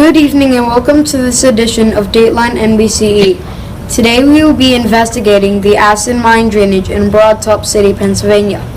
Good evening and welcome to this edition of Dateline NBC. Today we will be investigating the acid mine drainage in Broad Top City, Pennsylvania.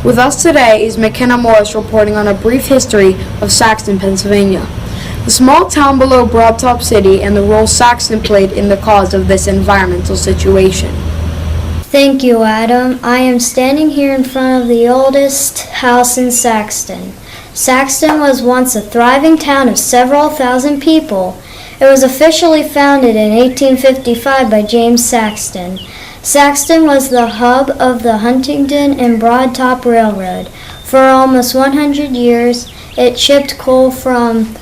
With us today is McKenna reporting on a brief history of Saxton, Pennsylvania, the small town below Broad Top City and the role Saxton played in the cause of this environmental situation. Thank you, Adam. I am standing here in front of the oldest house in Saxton. Saxton was once a thriving town of several thousand people. It was officially founded in 1855 by James Saxton. Saxton was the hub of the Huntington and Broad Top Railroad. For almost 100 years, it shipped coal from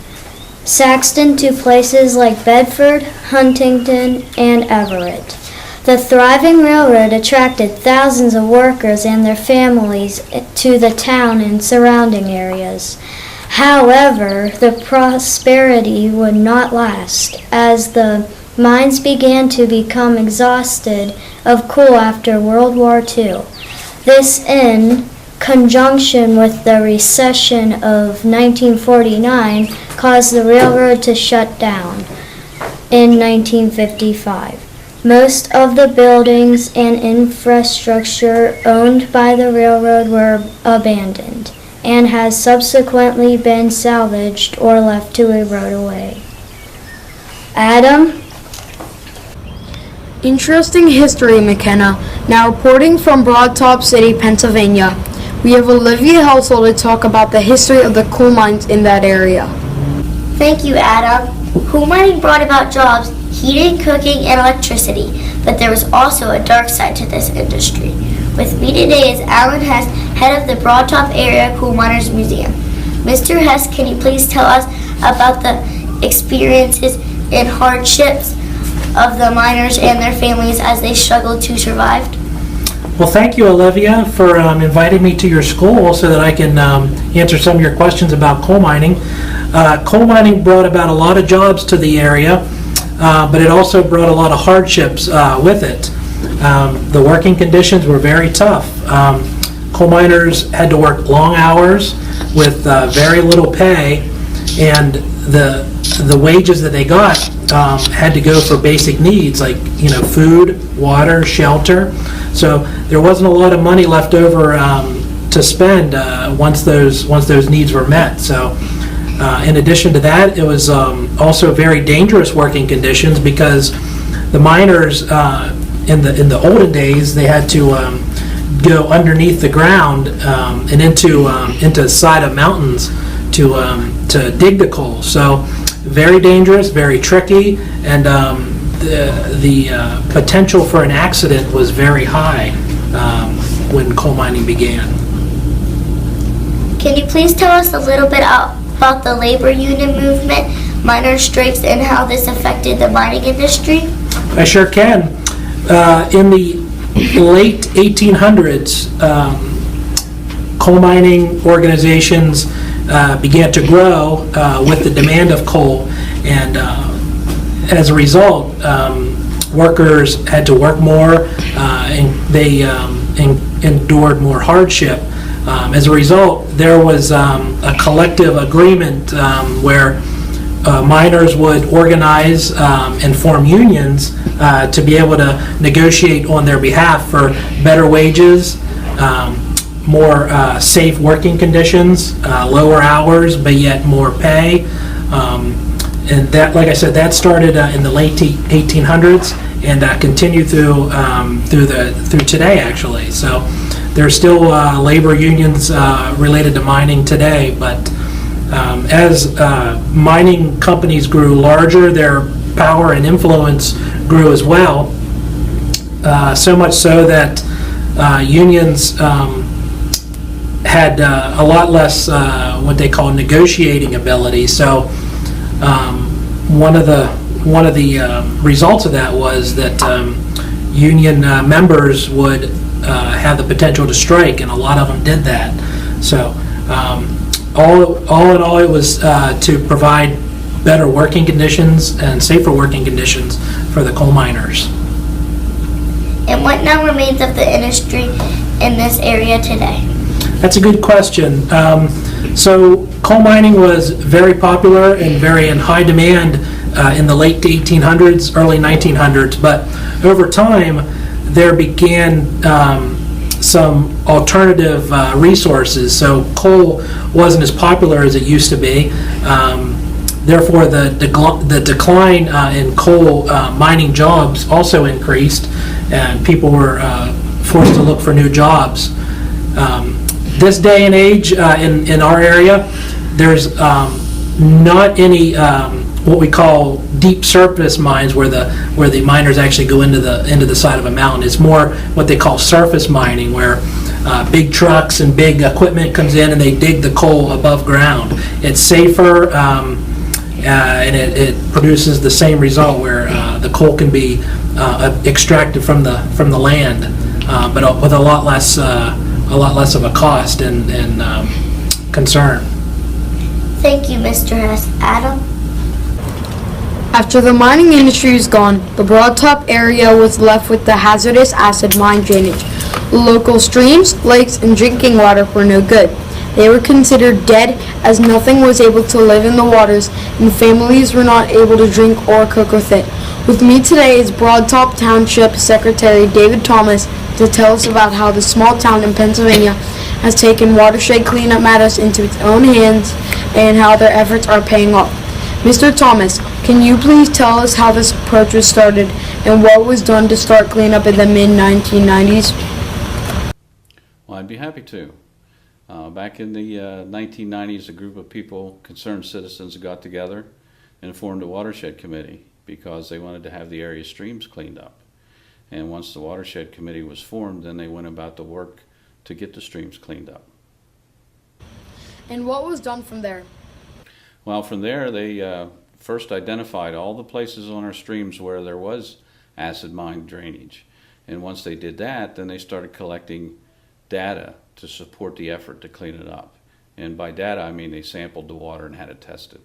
Saxton to places like Bedford, Huntington, and Everett. The thriving railroad attracted thousands of workers and their families to the town and surrounding areas. However, the prosperity would not last, as the mines began to become exhausted of coal after World War II. This, in conjunction with the recession of 1949, caused the railroad to shut down in 1955. Most of the buildings and infrastructure owned by the railroad were abandoned and has subsequently been salvaged or left to erode away. Adam? Interesting history, McKenna. Now reporting from Broad Top City, Pennsylvania, we have Olivia Helsel to talk about the history of the coal mines in that area. Thank you, Adam. Coal mining brought about jobs, heating, cooking, and electricity, but there was also a dark side to this industry. With me today is Alan Hess, head of the Broad Top Area Coal Miners Museum. Mr. Hess, can you please tell us about the experiences and hardships of the miners and their families as they struggled to survive? Well, thank you, Olivia, for inviting me to your school so that I can answer some of your questions about coal mining. Coal mining brought about a lot of jobs to the area, but it also brought a lot of hardships with it. The working conditions were very tough. Coal miners had to work long hours with very little pay, and the wages that they got had to go for basic needs like food, water, shelter. So there wasn't a lot of money left over to spend once those needs were met. So in addition to that, it was also very dangerous working conditions because the miners in the olden days, they had to go underneath the ground and into side of mountains to dig the coal. So very dangerous, very tricky, and the potential for an accident was very high when coal mining began. Can you please tell us a little bit about the labor union movement, miner strikes, and how this affected the mining industry? I sure can. In the late 1800s, coal mining organizations began to grow with the demand of coal, and as a result, workers had to work more and they endured more hardship. As a result, there was a collective agreement where miners would organize and form unions to be able to negotiate on their behalf for better wages, more safe working conditions, lower hours, but yet more pay. And that, like I said, that started in the late 1800s and continued through today, actually. So there's still labor unions related to mining today, but as mining companies grew larger, their power and influence grew as well, so much so that unions had a lot less what they call negotiating ability. So one of the results of that was that union members would have the potential to strike, and a lot of them did that. So all in all, it was to provide better working conditions and safer working conditions for the coal miners. And what now remains of the industry in this area today? That's a good question. So Coal mining was very popular and very in high demand in the late 1800s, early 1900s, but over time there began some alternative resources, so coal wasn't as popular as it used to be. Therefore, the decline in coal mining jobs also increased, and people were forced to look for new jobs. This day and age in our area, there's not any what we call deep surface mines where the miners actually go into the side of a mountain. It's more what they call surface mining, where big trucks and big equipment comes in and they dig the coal above ground. It's safer, and it produces the same result where the coal can be extracted from the land, but with a lot less of a cost and concern. Thank you, Mr. Hess. Adam? After the mining industry was gone, the Broad Top area was left with the hazardous acid mine drainage. Local streams, lakes, and drinking water were no good. They were considered dead as nothing was able to live in the waters and families were not able to drink or cook with it. With me today is Broad Top Township Secretary David Thomas to tell us about how the small town in Pennsylvania has taken watershed cleanup matters into its own hands and how their efforts are paying off. Mr. Thomas, can you please tell us how this approach was started and what was done to start cleanup in the mid-1990s? Well, I'd be happy to. Back in the 1990s, a group of people, concerned citizens, got together and formed a watershed committee because they wanted to have the area streams cleaned up. And once the watershed committee was formed, then they went about the work to get the streams cleaned up. And what was done from there? Well, from there, they first identified all the places on our streams where there was acid mine drainage. And once they did that, then they started collecting data to support the effort to clean it up. And by data, I mean they sampled the water and had it tested.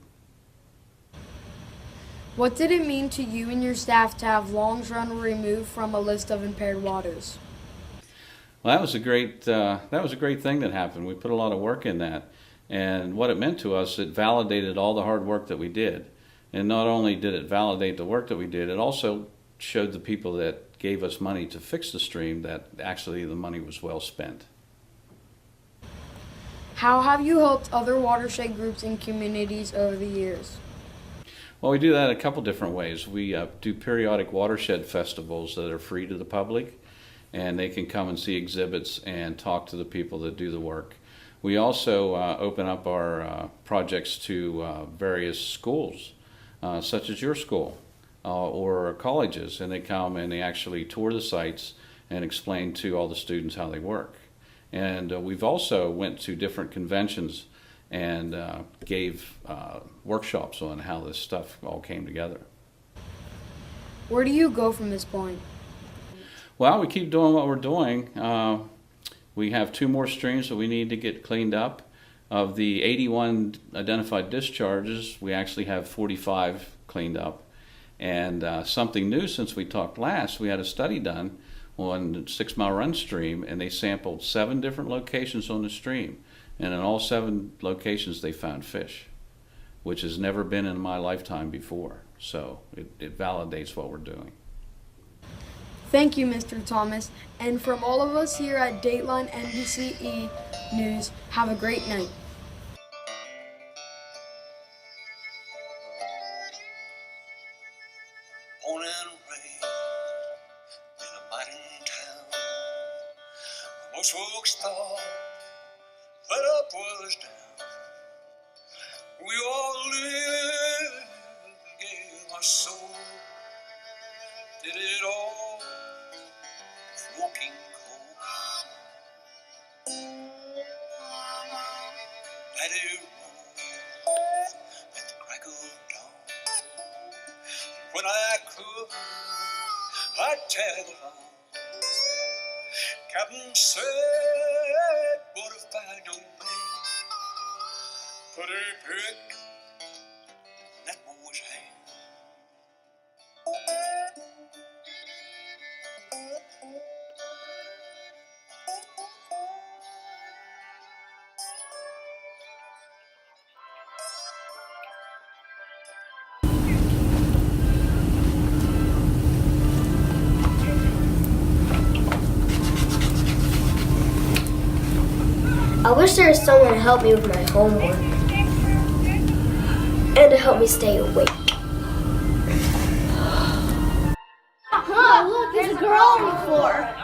What did it mean to you and your staff to have Longs Run removed from a list of impaired waters? Well, that was a great thing that happened. We put a lot of work in that. And what it meant to us, it validated all the hard work that we did. And not only did it validate the work that we did, it also showed the people that gave us money to fix the stream that actually the money was well spent. How have you helped other watershed groups and communities over the years? Well, we do that a couple different ways. We do periodic watershed festivals that are free to the public, and they can come and see exhibits and talk to the people that do the work. We also open up our projects to various schools, such as your school or colleges, and they come and they actually tour the sites and explain to all the students how they work. And we've also went to different conventions and gave workshops on how this stuff all came together. Where do you go from this point? Well, we keep doing what we're doing. We have 2 more streams that we need to get cleaned up. Of the 81 identified discharges, we actually have 45 cleaned up. And something new since we talked last, we had a study done on 6 Mile Run stream, and they sampled 7 different locations on the stream. And in all 7 locations, they found fish, which has never been in my lifetime before. So it validates what we're doing. Thank you, Mr. Thomas. And from all of us here at Dateline NBC News, have a great night. Born and raised in a mining town, most folks thought that up was down. We all lived and gave our soul, did it all, smoking coal. Let it roll at the crack of dawn. When I could, I'd tag along. Captain said, what if I don't make? Put a pick in that boy's hand. I wish there was someone to help me with my homework. And to help me stay awake. Look, there's a girl on the floor.